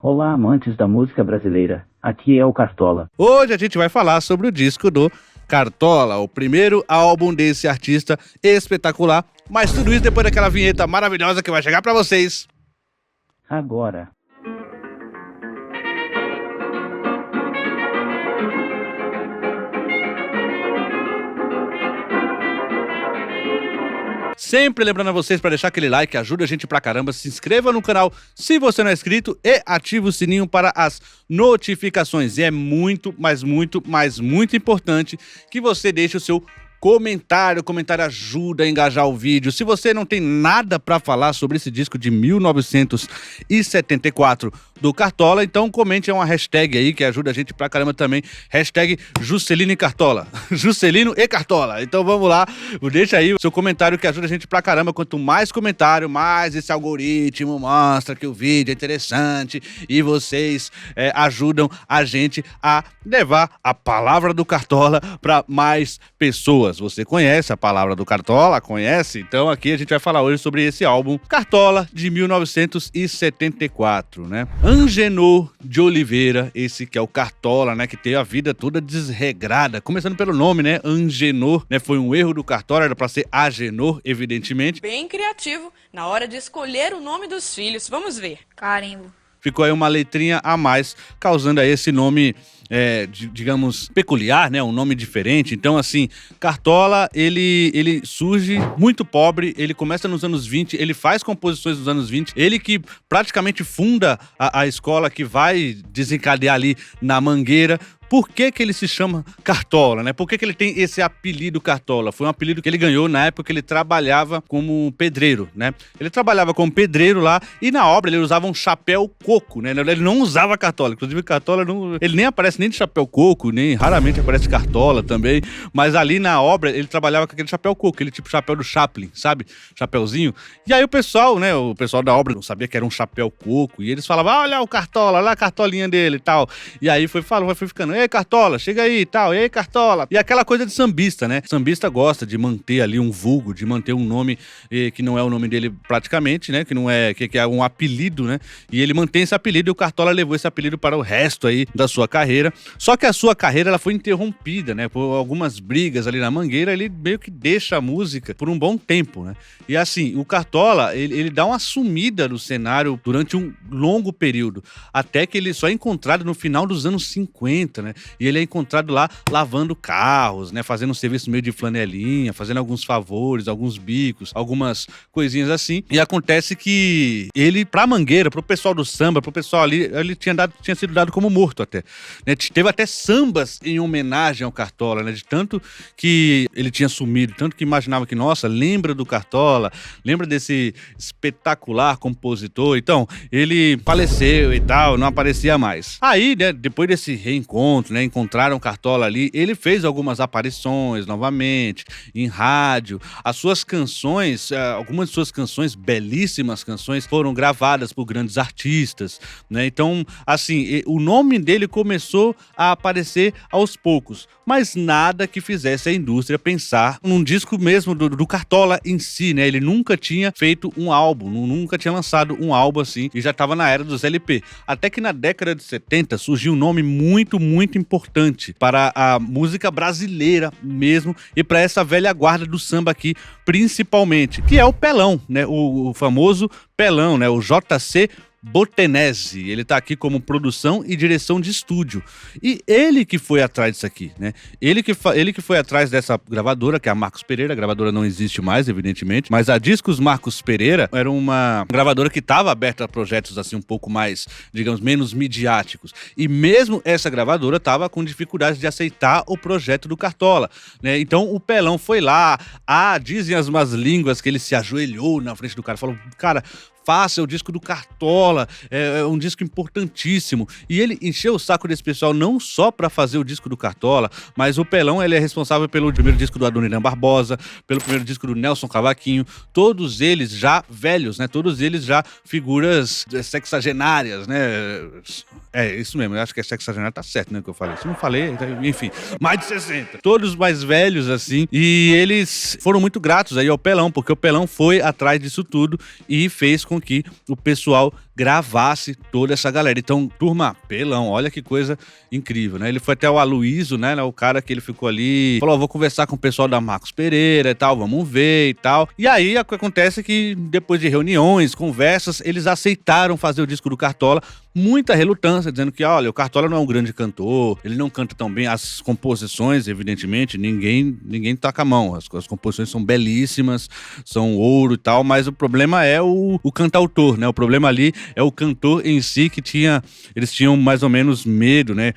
Olá, amantes da música brasileira. Aqui é o Cartola. Hoje a gente vai falar sobre o disco do Cartola, o primeiro álbum desse artista espetacular. Mas tudo isso depois daquela vinheta maravilhosa que vai chegar pra vocês. Agora. Sempre lembrando a vocês para deixar aquele like, ajuda a gente pra caramba, se inscreva no canal se você não é inscrito e ative o sininho para as notificações. E é muito, mas muito, mas muito importante que você deixe o seu comentário. O comentário ajuda a engajar o vídeo. Se você não tem nada pra falar sobre esse disco de 1974 do Cartola, então comente uma hashtag aí que ajuda a gente pra caramba também. Hashtag Juscelino e Cartola. Juscelino e Cartola. Então vamos lá, deixa aí o seu comentário que ajuda a gente pra caramba. Quanto mais comentário, mais esse algoritmo mostra que o vídeo é interessante e vocês ajudam a gente a levar a palavra do Cartola pra mais pessoas. Você conhece a palavra do Cartola? Conhece? Então aqui a gente vai falar hoje sobre esse álbum Cartola de 1974, né? Angenor de Oliveira, esse que é o Cartola, né? Que tem a vida toda desregrada. Começando pelo nome, né? Angenor, né? Foi um erro do Cartola, era pra ser Agenor, evidentemente. Bem criativo na hora de escolher o nome dos filhos. Vamos ver. Carimbo. Ficou aí uma letrinha a mais, causando aí esse nome, digamos, peculiar, né? Um nome diferente. Então, assim, Cartola, ele surge muito pobre, ele começa nos anos 20, ele faz composições nos anos 20, ele que praticamente funda a escola que vai desencadear ali na Mangueira. Por que que ele se chama Cartola, né? Por que que ele tem esse apelido Cartola? Foi um apelido que ele ganhou na época que ele trabalhava como pedreiro, né? Ele trabalhava como pedreiro lá e na obra ele usava um chapéu coco, né? Ele não usava Cartola, inclusive Cartola ele nem aparece nem de chapéu coco, nem raramente aparece Cartola também, mas ali na obra ele trabalhava com aquele chapéu coco, aquele tipo chapéu do Chaplin, sabe? Chapéuzinho. E aí o pessoal, né? O pessoal da obra não sabia que era um chapéu coco e eles falavam, olha o Cartola, olha a cartolinha dele e tal. E aí foi ficando, ei, Cartola, chega aí e tal, ei, Cartola. E aquela coisa de sambista, né? Sambista gosta de manter ali um vulgo, de manter um nome que não é o nome dele praticamente, né? Que não é, que é um apelido, né? E ele mantém esse apelido e o Cartola levou esse apelido para o resto aí da sua carreira. Só que a sua carreira, ela foi interrompida, né? Por algumas brigas ali na Mangueira, ele meio que deixa a música por um bom tempo, né? E assim, o Cartola, ele dá uma sumida no cenário durante um longo período, até que ele só é encontrado no final dos anos 50, né? E ele é encontrado lá lavando carros, né? Fazendo um serviço meio de flanelinha, fazendo alguns favores, alguns bicos, algumas coisinhas assim. E acontece que ele, pra Mangueira, pro pessoal do samba, pro pessoal ali, ele tinha sido dado como morto até, né? Teve até sambas em homenagem ao Cartola, né? De tanto que ele tinha sumido, tanto que imaginava que, nossa, lembra do Cartola, lembra desse espetacular compositor. Então, ele faleceu e tal, não aparecia mais. Aí, né, depois desse reencontro, né, encontraram o Cartola ali, ele fez algumas aparições novamente em rádio. As suas canções, algumas de suas canções, belíssimas canções, foram gravadas por grandes artistas, né? Então, assim, o nome dele começou a aparecer aos poucos, mas nada que fizesse a indústria pensar num disco mesmo do Cartola em si, né? Ele nunca tinha feito um álbum, nunca tinha lançado um álbum assim, e já estava na era dos LP. Até que na década de 70 surgiu um nome muito importante para a música brasileira mesmo e para essa velha guarda do samba aqui, principalmente, que é o Pelão, né? O famoso Pelão, né? O JC Botenese, ele tá aqui como produção e direção de estúdio. E ele que foi atrás disso aqui, né? Ele que foi atrás dessa gravadora, que é a Marcos Pereira. A gravadora não existe mais, evidentemente, mas a Discos Marcos Pereira era uma gravadora que estava aberta a projetos assim um pouco mais, digamos, menos midiáticos. E mesmo essa gravadora estava com dificuldade de aceitar o projeto do Cartola, né? Então o Pelão foi lá, dizem as más línguas que ele se ajoelhou na frente do cara, falou, cara, faça o disco do Cartola, é um disco importantíssimo. E ele encheu o saco desse pessoal não só para fazer o disco do Cartola, mas o Pelão, ele é responsável pelo primeiro disco do Adoniran Barbosa, pelo primeiro disco do Nelson Cavaquinho, todos eles já velhos, né? Todos eles já figuras sexagenárias, né? É, isso mesmo, eu acho que é sexagenário, tá certo, né, que eu falei. Se não falei, enfim, mais de 60. Todos mais velhos, assim, e eles foram muito gratos aí ao Pelão, porque o Pelão foi atrás disso tudo e fez com que o pessoal gravasse toda essa galera. Então, turma, pelão, olha que coisa incrível, né? Ele foi até o Aloysio, né? O cara que ele ficou ali, falou, vou conversar com o pessoal da Marcos Pereira e tal, vamos ver e tal. E aí, o que acontece é que depois de reuniões, conversas, eles aceitaram fazer o disco do Cartola, muita relutância, dizendo que, olha, o Cartola não é um grande cantor, ele não canta tão bem, as composições, evidentemente, ninguém taca a mão, as composições são belíssimas, são ouro e tal, mas o problema é o cantautor, né? O problema ali é o cantor em si, que eles tinham mais ou menos medo, né,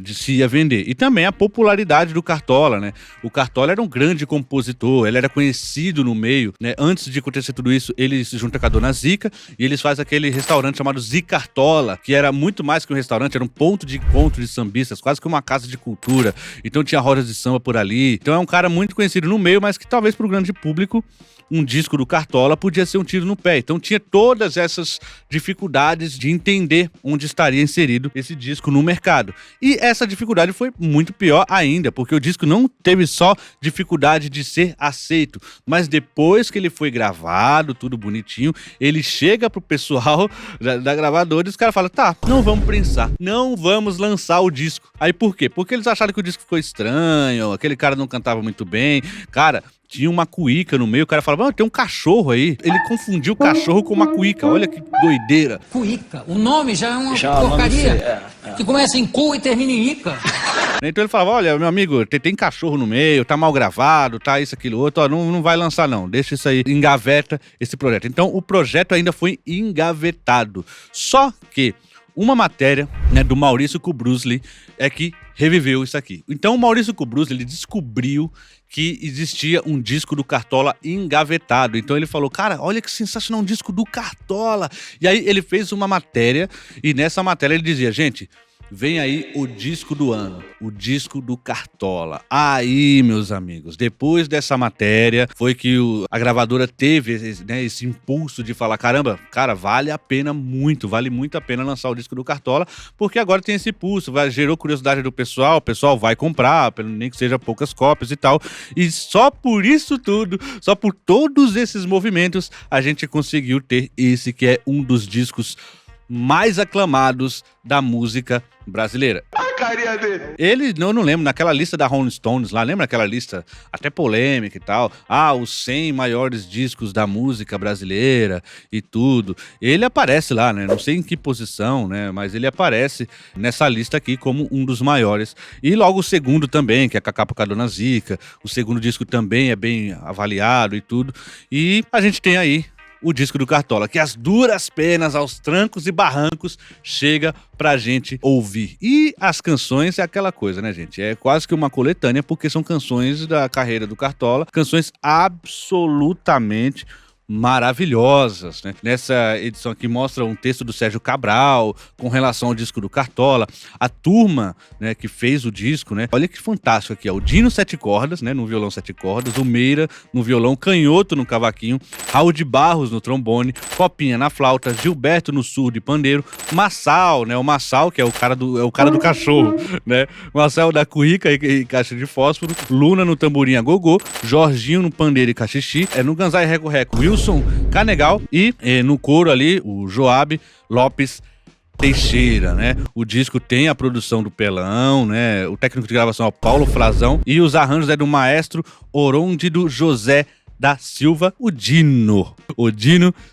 de se ia vender. E também a popularidade do Cartola, né? O Cartola era um grande compositor, ele era conhecido no meio, né? Antes de acontecer tudo isso, ele se junta com a Dona Zica e eles fazem aquele restaurante chamado Zicartola, que era muito mais que um restaurante, era um ponto de encontro de sambistas, quase que uma casa de cultura. Então tinha rodas de samba por ali. Então é um cara muito conhecido no meio, mas que talvez pro grande público um disco do Cartola podia ser um tiro no pé. Então tinha todas essas dificuldades de entender onde estaria inserido esse disco no mercado. E essa dificuldade foi muito pior ainda, porque o disco não teve só dificuldade de ser aceito, mas depois que ele foi gravado, tudo bonitinho, ele chega pro pessoal da gravadora e os caras falam, tá, não vamos prensar, não vamos lançar o disco. Aí por quê? Porque eles acharam que o disco ficou estranho, aquele cara não cantava muito bem. Cara, tinha uma cuíca no meio, o cara falava, tem um cachorro aí. Ele confundiu o cachorro com uma cuíca, olha que doideira. Cuíca, o nome já é uma porcaria, que começa em cu e termina em ica. Então ele falava, olha, meu amigo, tem cachorro no meio, tá mal gravado, tá isso, aquilo, outro, ó, não vai lançar não, deixa isso aí, engaveta esse projeto. Então o projeto ainda foi engavetado. Só que uma matéria, né, do Maurício Kubrusli é que reviveu isso aqui. Então o Maurício Kubrusli, ele descobriu que existia um disco do Cartola engavetado. Então ele falou, cara, olha que sensacional, um disco do Cartola. E aí ele fez uma matéria, e nessa matéria ele dizia, gente, vem aí o disco do ano, o disco do Cartola. Aí, meus amigos, depois dessa matéria, foi que a gravadora teve, né, esse impulso de falar, caramba, cara, vale muito a pena lançar o disco do Cartola, porque agora tem esse impulso, gerou curiosidade do pessoal, o pessoal vai comprar, nem que seja poucas cópias e tal. E só por isso tudo, só por todos esses movimentos, a gente conseguiu ter esse que é um dos discos mais aclamados da música brasileira. A carinha dele. Ele, eu não lembro, naquela lista da Rolling Stones lá, lembra aquela lista até polêmica e tal? Os 100 maiores discos da música brasileira e tudo. Ele aparece lá, né? Não sei em que posição, né? Mas ele aparece nessa lista aqui como um dos maiores. E logo o segundo também, que é Cacá com a Dona Zica. O segundo disco também é bem avaliado e tudo. E a gente tem aí o disco do Cartola, que às duras penas, aos trancos e barrancos, chega pra gente ouvir. E as canções é aquela coisa, né, gente? É quase que uma coletânea, porque são canções da carreira do Cartola, canções absolutamente maravilhosas, né? Nessa edição aqui mostra um texto do Sérgio Cabral com relação ao disco do Cartola. A turma, né, que fez o disco, né? Olha que fantástico aqui, ó. O Dino 7 cordas, né, no violão 7 cordas, o Meira no violão, Canhoto no cavaquinho, Raul de Barros no trombone, Copinha na flauta, Gilberto no surdo e pandeiro, Massal, né? O Massal, que é o cara do cachorro, né? Massal da cuíca e caixa de fósforo, Luna no tamborim a gogô, Jorginho no pandeiro e cachixi, no ganzai reco-reco, Wilson Canegal e no coro ali o Joab Lopes Teixeira, né? O disco tem a produção do Pelão, né? O técnico de gravação é o Paulo Frazão e os arranjos é do maestro Orôndido José da Silva, o Dino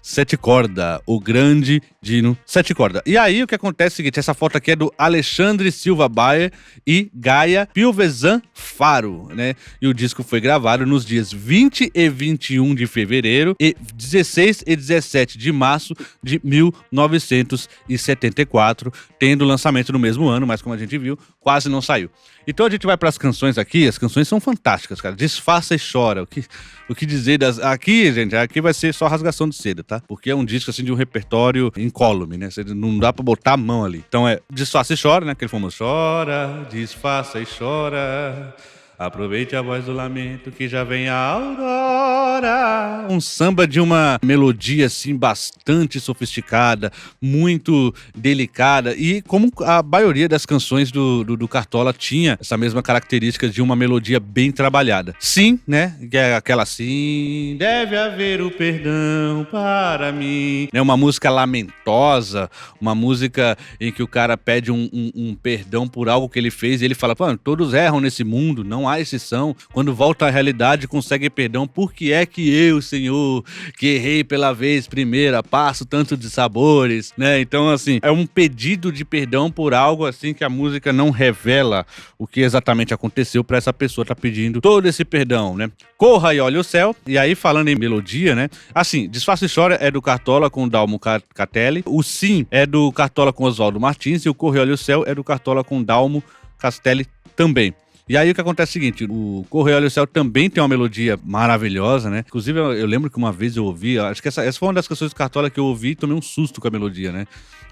7 corda, o grande Dino 7 corda. E aí o que acontece é o seguinte, essa foto aqui é do Alexandre Silva Bayer e Gaia Pilvezan Faro, né? E o disco foi gravado nos dias 20 e 21 de fevereiro e 16 e 17 de março de 1974, tendo lançamento no mesmo ano, mas como a gente viu, quase não saiu. Então a gente vai para as canções aqui, as canções são fantásticas, cara. Disfarça e chora. O que dizer das... Aqui, gente, aqui vai ser só rasgação de seda, tá? Porque é um disco, assim, de um repertório incólume, né? Não dá pra botar a mão ali. Então Disfarça e chora, né? Aquele famoso chora, disfarça e chora. Aproveite a voz do lamento que já vem a aurora. Um samba de uma melodia assim bastante sofisticada, muito delicada e como a maioria das canções do Cartola tinha essa mesma característica de uma melodia bem trabalhada. Sim, né? Que é aquela assim, deve haver o perdão para mim. É uma música lamentosa, uma música em que o cara pede um perdão por algo que ele fez e ele fala, pô, todos erram nesse mundo, não há exceção. Quando volta à realidade, consegue perdão. Por que é que eu, Senhor, que errei pela vez primeira, passo tanto de sabores, né? Então, assim, é um pedido de perdão por algo, assim, que a música não revela o que exatamente aconteceu pra essa pessoa tá pedindo todo esse perdão, né? Corra e olha o céu. E aí, falando em melodia, né? Assim, Disfarce História é do Cartola com Dalmo Catelli. O Sim é do Cartola com Oswaldo Martins. E o Corra e olha o céu é do Cartola com Dalmo Castelli também. E aí o que acontece é o seguinte, o Correio Olha o Céu também tem uma melodia maravilhosa, né? Inclusive eu lembro que uma vez eu ouvi, acho que essa foi uma das canções do Cartola que eu ouvi e tomei um susto com a melodia, né?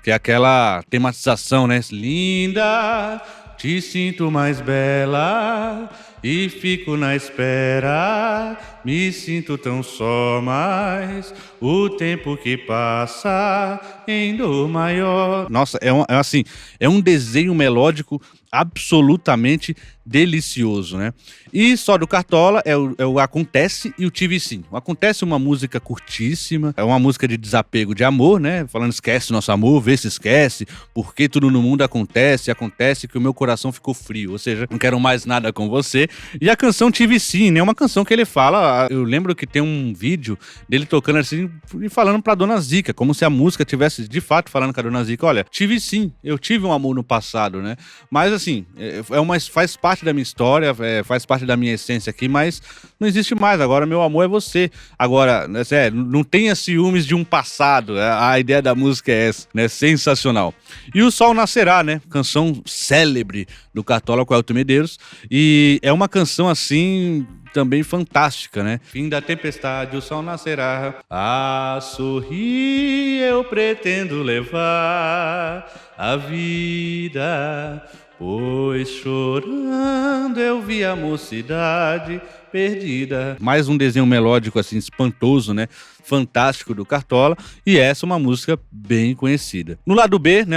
Que é aquela tematização, né? Linda, te sinto mais bela e fico na espera, me sinto tão só, mas o tempo que passa em dor maior. Nossa, é um desenho melódico absolutamente delicioso, né? E só do Cartola é o Acontece e o Tive Sim. O Acontece é uma música curtíssima, é uma música de desapego de amor, né? Falando esquece nosso amor, vê se esquece, porque tudo no mundo acontece que o meu coração ficou frio, ou seja, não quero mais nada com você. E a canção Tive Sim, né? Uma canção que ele fala, eu lembro que tem um vídeo dele tocando assim e falando pra Dona Zica, como se a música tivesse de fato falando com a Dona Zica, olha, tive sim, eu tive um amor no passado, né? Mas assim, faz parte da minha história, faz parte da minha essência aqui, mas não existe mais, agora meu amor é você. Agora, não tenha ciúmes de um passado, a ideia da música é essa, né? Sensacional. E O Sol Nascerá, né? Canção célebre do Cartola com Elton Medeiros, e é uma canção assim também fantástica, né? Fim da tempestade, o sol nascerá. A sorrir eu pretendo levar a vida, pois chorando eu vi a mocidade perdida. Mais um desenho melódico assim espantoso, né? Fantástico do Cartola, e essa é uma música bem conhecida. No lado B, né,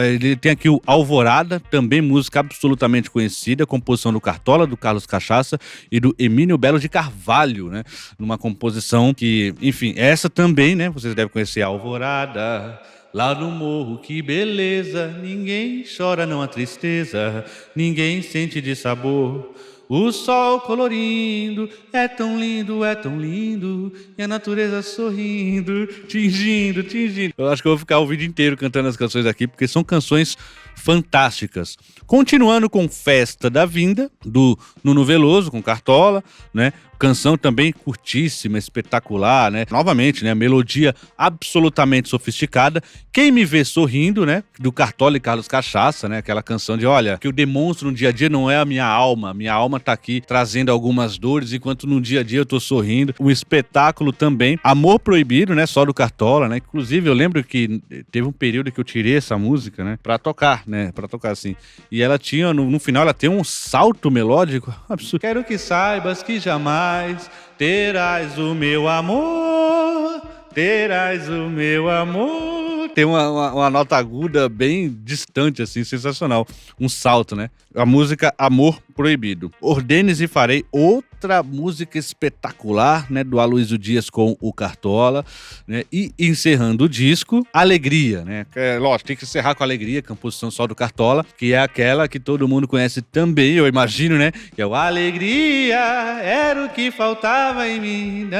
ele tem aqui o Alvorada, também música absolutamente conhecida, composição do Cartola, do Carlos Cachaça e do Emílio Belo de Carvalho, né? Numa composição que, enfim, essa também, né? Vocês devem conhecer, Alvorada. Lá no morro, que beleza, ninguém chora, não há tristeza, ninguém sente de sabor. O sol colorindo, é tão lindo, e a natureza sorrindo, tingindo. Eu acho que eu vou ficar o vídeo inteiro cantando as canções aqui, porque são canções fantásticas. Continuando com Festa da Vinda, do Nuno Veloso, com Cartola, né? Canção também curtíssima, espetacular, né? Novamente, né? Melodia absolutamente sofisticada. Quem Me Vê Sorrindo, né? Do Cartola e Carlos Cachaça, né? Aquela canção de, olha, que eu demonstro no dia a dia não é a minha alma tá aqui trazendo algumas dores, enquanto no dia a dia eu tô sorrindo. Um espetáculo também. Amor Proibido, né? Só do Cartola, né? Inclusive, eu lembro que teve um período que eu tirei essa música, né? Pra tocar, né? Pra tocar assim. E ela tinha, no final, ela tem um salto melódico absurdo. Quero que saibas que jamais terás o meu amor, terás o meu amor. Tem uma nota aguda bem distante, assim, sensacional. Um salto, né? A música Amor Proibido. Ordenes e Farei, outra música espetacular, né? Do Aloysio Dias com o Cartola, né? E encerrando o disco, Alegria, né? Lógico, tem que encerrar com Alegria, composição só do Cartola, que é aquela que todo mundo conhece também, eu imagino, né? Que é o Alegria, era o que faltava em mim.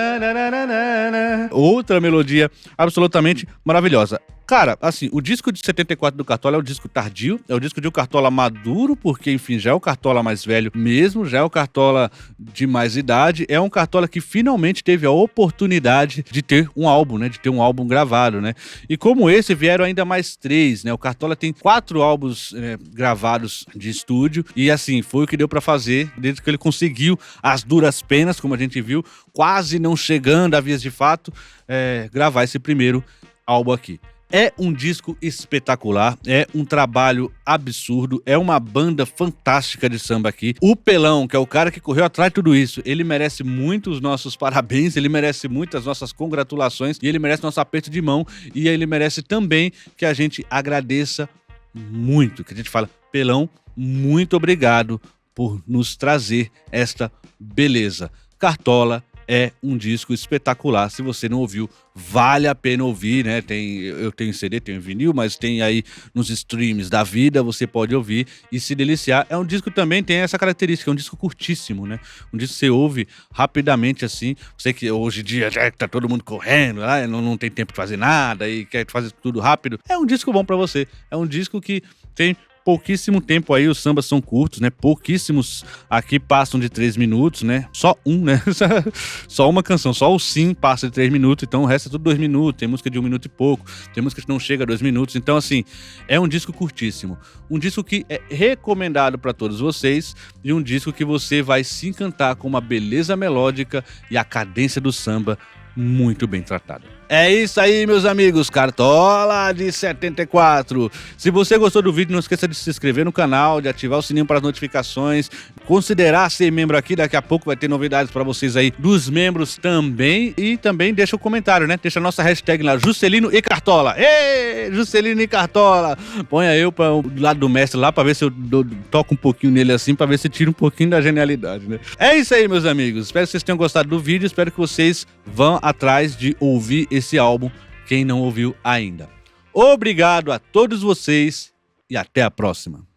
Outra melodia absolutamente maravilhosa. Cara, assim, o disco de 74 do Cartola é o disco tardio, é o disco de um Cartola maduro, porque, enfim, já é o Cartola mais velho mesmo, já é o Cartola de mais idade, é um Cartola que finalmente teve a oportunidade de ter um álbum, né, de ter um álbum gravado, né, e como esse vieram ainda mais 3, né, o Cartola tem 4 álbuns gravados de estúdio, e assim, foi o que deu pra fazer, desde que ele conseguiu as duras penas, como a gente viu, quase não chegando a vias de fato, gravar esse primeiro álbum aqui. É um disco espetacular, é um trabalho absurdo, é uma banda fantástica de samba aqui. O Pelão, que é o cara que correu atrás de tudo isso, ele merece muito os nossos parabéns, ele merece muito as nossas congratulações e ele merece nosso aperto de mão e ele merece também que a gente agradeça muito, que a gente fala, Pelão, muito obrigado por nos trazer esta beleza. Cartola é um disco espetacular. Se você não ouviu, vale a pena ouvir, né? Eu tenho CD, tenho vinil, mas tem aí nos streams da vida, você pode ouvir e se deliciar. É um disco que também tem essa característica, é um disco curtíssimo, né? Um disco que você ouve rapidamente assim. Sei que hoje em dia já tá todo mundo correndo, não tem tempo de fazer nada e quer fazer tudo rápido. É um disco bom pra você. É um disco que tem pouquíssimo tempo aí, os sambas são curtos, né? Pouquíssimos aqui passam de 3 minutos, né? Só um, né? Só uma canção, só o Sim passa de 3 minutos, então o resto é tudo 2 minutos, tem música de 1 minuto e pouco, tem música que não chega a 2 minutos, então assim, é um disco curtíssimo. Um disco que é recomendado para todos vocês e um disco que você vai se encantar com uma beleza melódica e a cadência do samba muito bem tratada. É isso aí, meus amigos, Cartola de 74. Se você gostou do vídeo, não esqueça de se inscrever no canal, de ativar o sininho para as notificações, considerar ser membro aqui, daqui a pouco vai ter novidades para vocês aí dos membros também, e também deixa o comentário, né? Deixa a nossa hashtag lá, Juscelino e Cartola. Ê, Juscelino e Cartola. Põe aí eu do lado do mestre lá para ver se eu toco um pouquinho nele assim, para ver se tira um pouquinho da genialidade, né? É isso aí, meus amigos. Espero que vocês tenham gostado do vídeo, espero que vocês vão atrás de ouvir esse álbum, quem não ouviu ainda. Obrigado a todos vocês e até a próxima.